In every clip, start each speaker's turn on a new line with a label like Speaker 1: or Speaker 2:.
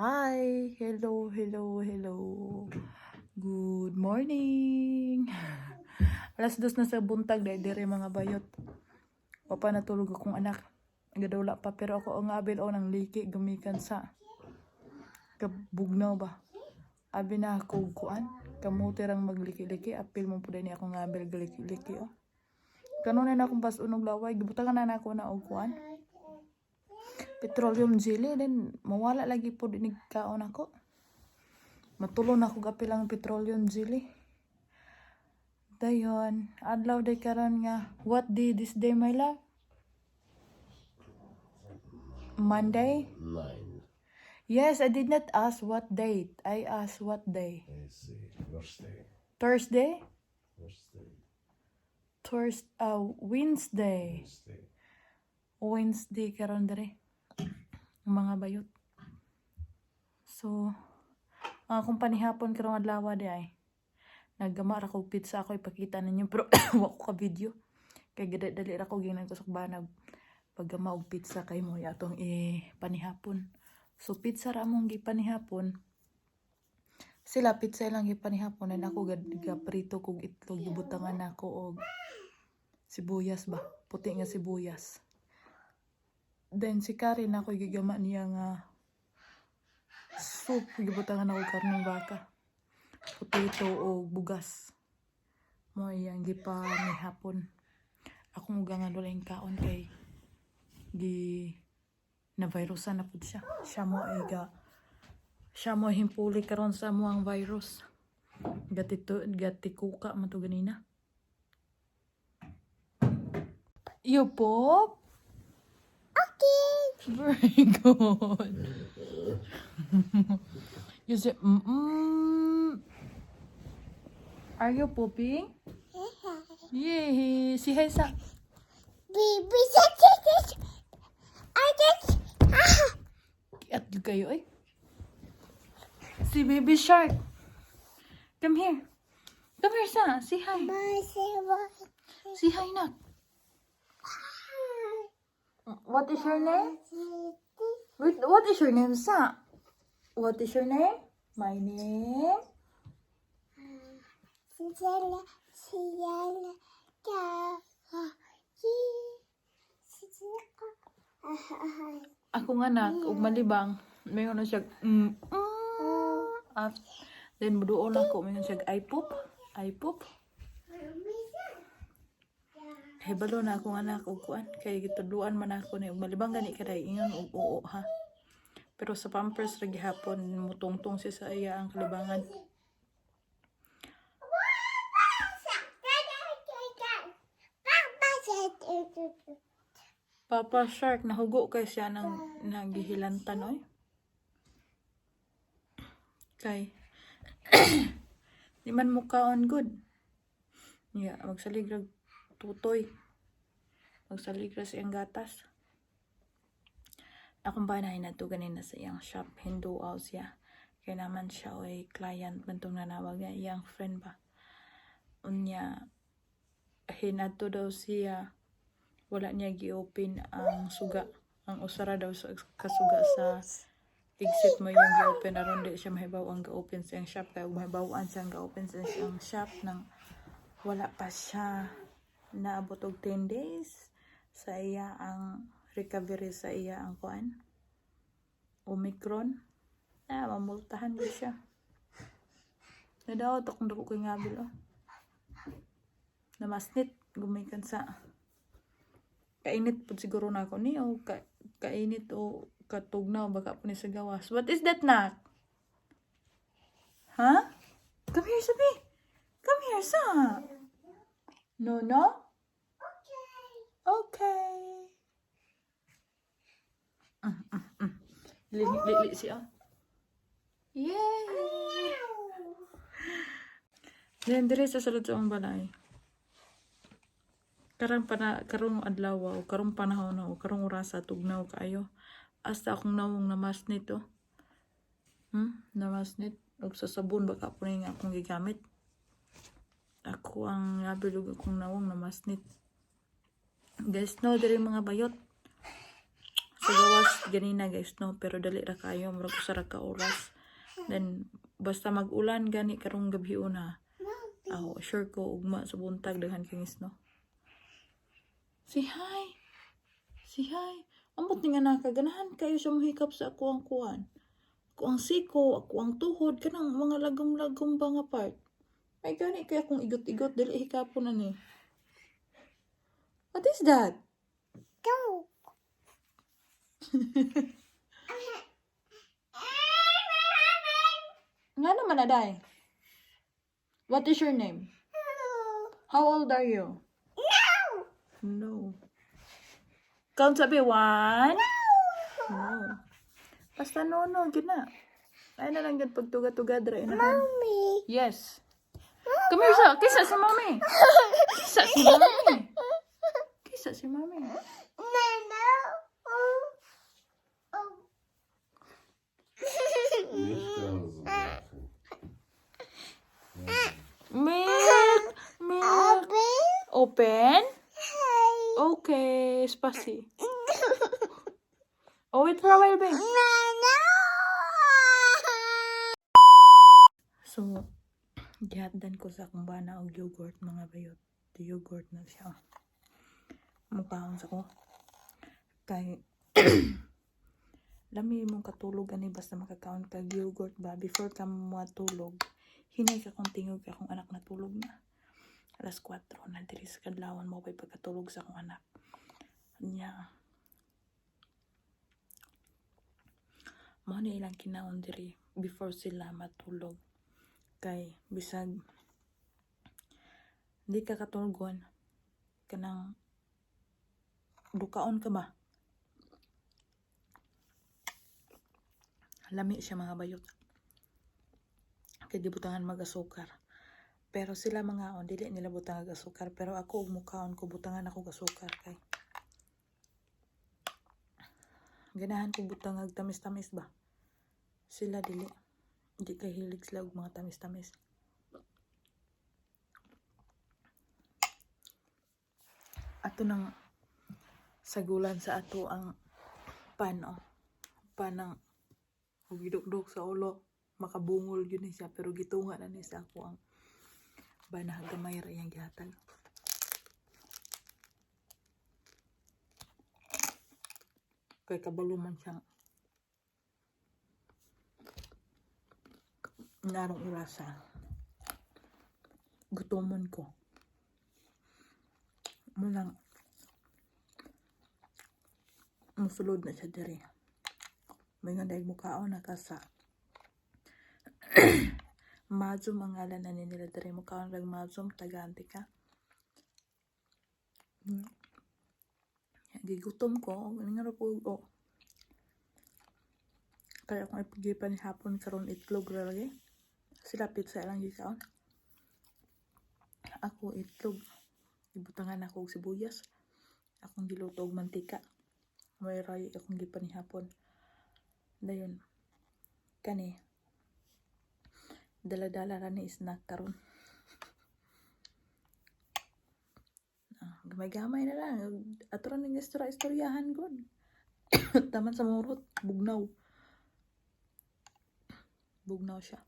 Speaker 1: Hi! Hello, hello, hello. Good morning! Alas 2 na sa buntag, dire mga bayot. Wapa natulog akong anak. Gadawla pa, pero ako ang abil o ng liki gumikan sa kabugnaw ba. Abi na ako kuan. Kamuti rang magliki-liki. Apil mo po din ako ng abil galiki-liki o. Kanunan akong pas unog laway. Gibutangan na ako na og kuan. Petroleum jelly, then mawala lagi po din kaon ako. Matulon ako gapilang petroleum jelly. Dayon, adlaw day karon nga, what day this day, my love? Monday?
Speaker 2: 9.
Speaker 1: Yes, I did not ask what date. I asked what day.
Speaker 2: I see. Thursday.
Speaker 1: Thursday?
Speaker 2: Thursday.
Speaker 1: Wednesday.
Speaker 2: Wednesday.
Speaker 1: Wednesday karon dere. Mga bayot. So, kung panihapon karong adlaw di ay naggamar ako pizza ako ipakita ninyo pero wa ko ka video kay dali ra ko ginan ko sa banag paggama og pizza kay mo atong panihapon. So pizza ra mong gipanihapon. Sila pizza lang gipanihapon na ako prito kog itlog gibutangan nako og sibuyas ba, puti nga sibuyas. Then si Karen ako gigama niya nga soup gibutangan ako karneng baka. Potato o bugas. Mo iyang gipanihapon. Akong ugangan wala yung kaon kay na virusan na pud siya. Siya mo himpuli karon sa muang virus. Gatikuka man to ganina. You pop? Okay. Very good. You say, Are you pooping? Yay! Si Haisa.
Speaker 3: Baby,
Speaker 1: At kayo eh. Si Baby Shark. Come here. Come here sa. Say hi. Say hi na. What is your name? Wait, what is your name sa? What is your name? My name? Ako nga anak, ug malibang, mayon na siya, then muduol ako, mayon siya, I poop. Hebalo na akong anak, ug kuan, kay gituduan man ako ni, ug malibang gani kaday, ingon ug oo ha. Pero sa Pampers, lagi hapon, mutungtong siya sa iya ang kalibangan. Papa Shark, nahugo kay siya ng nagihilantan, oy. Kay, di man mukhaon good. Yeah, magsaligrag tutoy. Magsaligrag sa iyang gatas. Akong banay na to ganina sa iyang shop. Hindu siya. Kaya naman siya, oy, client man itong nanawag niya, iyang friend ba. Unya, hinato daw siya. Wala niya gi-open ang suga. Ang usara daw sa kasuga sa exit mo yung gi-open. Aron di siya mahibaw ang ga-open sa iyang shop. Kaya mahibawaan siya ang ga-open sa iyang shop nang wala pa siya naabot og 10 days sa iya ang recovery sa iya ang kuan. Omicron. Mamultahan din siya. Nadaot akong dako ko'y ngabil namasnit. Gumikan sa kainit po siguro na ako ni o kainit o katugnaw baka po ni sa gawas. What is that, nak? Huh? Come here, Sabi. Come here, sa. No? Okay. Lili siya. Yay! Then, dire sa salud sa akong balay. Karong adlaw o karong panahon o karong orasa tugnaw kaayo. Hasta akong nawong namasnit o. Namasnit. Og sa sabon baka po nga akong gigamit. Ako ang nabilog akong nawong namasnit. Guys, no, diri mga bayot. sa gawas ganina guys no, pero dali ra kayo murag usa ra ka oras. Then basta mag-ulan gani karong gabi una. Ako sure ko ugma sa buntag daghan kingis no. Say hi. Say hi. Ambot ni nga nakaganahan kayo sa mohikap sa ako ang kuan. Ako ang siko, ako ang tuhod kanang mga lagom-lagom ba nga part. Ay gani kaya kung igot-igot dili hikapon ani. What is that?
Speaker 3: Go.
Speaker 1: Nga naman aday. What is your name? How old are you? No. Count sabi, 1? No. Basta no, yun na. Ay na lang yun, pagtuga-tuga, dra inahan.
Speaker 3: Mommy.
Speaker 1: Yes. Come here, sa. Kisa si mami. Kisa si mami. Kisa si mami.
Speaker 3: Nana.
Speaker 2: Nicht ganz so.
Speaker 1: Milk. Milk. Open? Okay. Spasi. Oh, wait for a while, babe. So, gihatdan ko sa akong bana og yogurt, mga bayot. Yogurt na siya. Mukhaon sa ko. Kay, lami mong katulog ani basta makakaon ka yogurt ba before ka matulog. Hinay ka kung tingog ka kung anak natulog na. Alas 4 na diri sa kadlawon mo pay pagkatulog sa akong anak. Nya. Mo na ilang kinaon diri before sila matulog. Kay bisag di ka katulgon kanang dukaon ka ba? Lami siya mga bayot. Kay di butangan mag-asukar. Pero sila mga on, dili nila butang asukar. Pero ako, mukaon ko, butangan ako asukar. Kay ganahan ko butang tamis-tamis ba? Sila dili. Hindi kay hilig sila og mga tamis-tamis. Ato nang sagulan sa ato ang pan ng hugidok-dok sa ulo. Makabungol yun siya. Pero gitunga na ni sa ako ang banah gamay ra yang gihatag. Kay kabalo man siyang narong urasa. Gutomon ko. Mulang musulod na siya diri. May nga dahil mukaon na kasa. Mazum ang ngalan na nila diri mukaon lang mazum taganti ka. Gigutom ko, nga ra po kaya kung ipagipan hapon karon itlog ra lagi. Sila pizza lang gikaon. Ako itlog. Ibutangan ako og sibuyas. Akong giluto og mantika. May ray akong gipan hapon. Dayon. Kani. Dala-dala ra ni snack karon. Gamay-gamay na lang. Atro ning istoryahan gud. Taman sa murot, bugnaw. Bugnaw siya.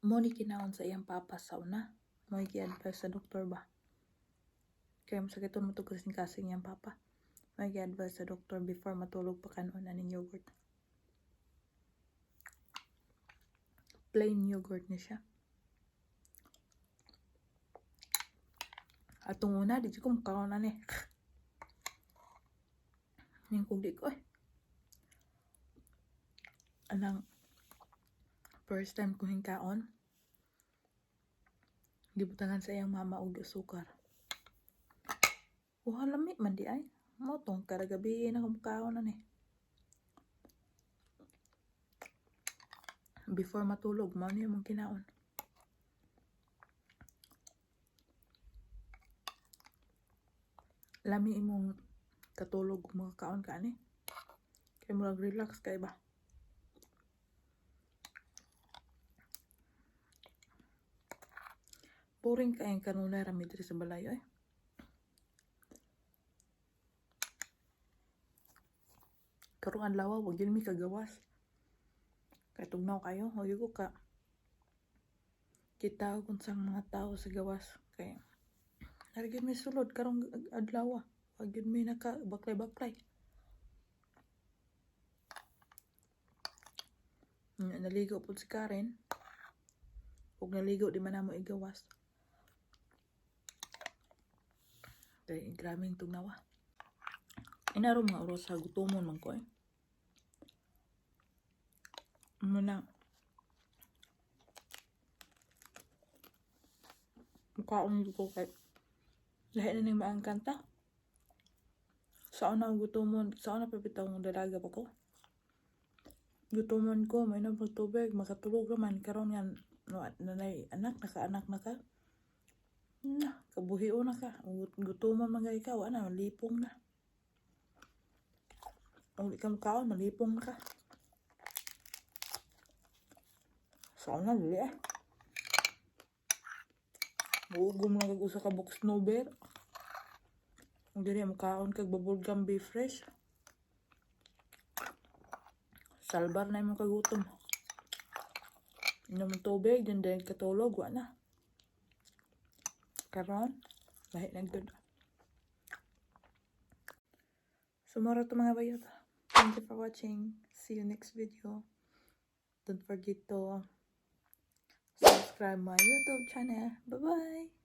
Speaker 1: Mo ni kinaon sa iyang papa sa una. Mo gi-advise sa doktor ba? Kaya masakiton mo to kasing-kasing iyang papa. Mo gi-advise sa doktor before matulog pa kanon aning yogurt. Plain yogurt ni siya. Atong una, di ko makaon na ni. Ning kung di ko anang first time ko hingkaon. Gibutangan sa iyang mama og asukar. Lami man di ay. Mo tong karagabi na kumkaon na ni. Before matulog, mo niya mong kinaon. Lami imong katulog mga kaon ka ani. Kaya mo relax kay ba. Boring kayang kanunay rami diri sa balayo eh. Karong adlaw wag yun mi kagawas. Kay tugnaw kayo, wag ko ka kita kung sang mga tao sa gawas. Kay narigid mi sulod karong adlaw. Wag yun mi naka baklay-baklay. Naligo po si Karen. Huwag naligo, di man na mo igawas. Kaya grabing tugnawa. Inaro mga oras sa gutomon man ko eh. Muna. Mukhaon ko kay lahat na nang maang kanta. Saan na gutomon? Saan na papitaw ng dalaga pa ko? Gutomon ko, may nabang tubig, makatulog naman. Karoon yan, nanay anak, naka-anak na ka. Kabuhio na ka. Gutomon mga ikaw, malipong na. Uli ka mukhaon, malipong na ka. Saan na, lili eh. Ugom lang kag usa ka box snowbear. Ang diri mukhaon kag bubblegum be fresh. Salbar na imong kagutom. Inom tubig, din katulog, wa na. Karon, lahi na good. Sumara to mga bayot. Thank you for watching. See you next video. Don't forget to subscribe my YouTube channel. Bye-bye!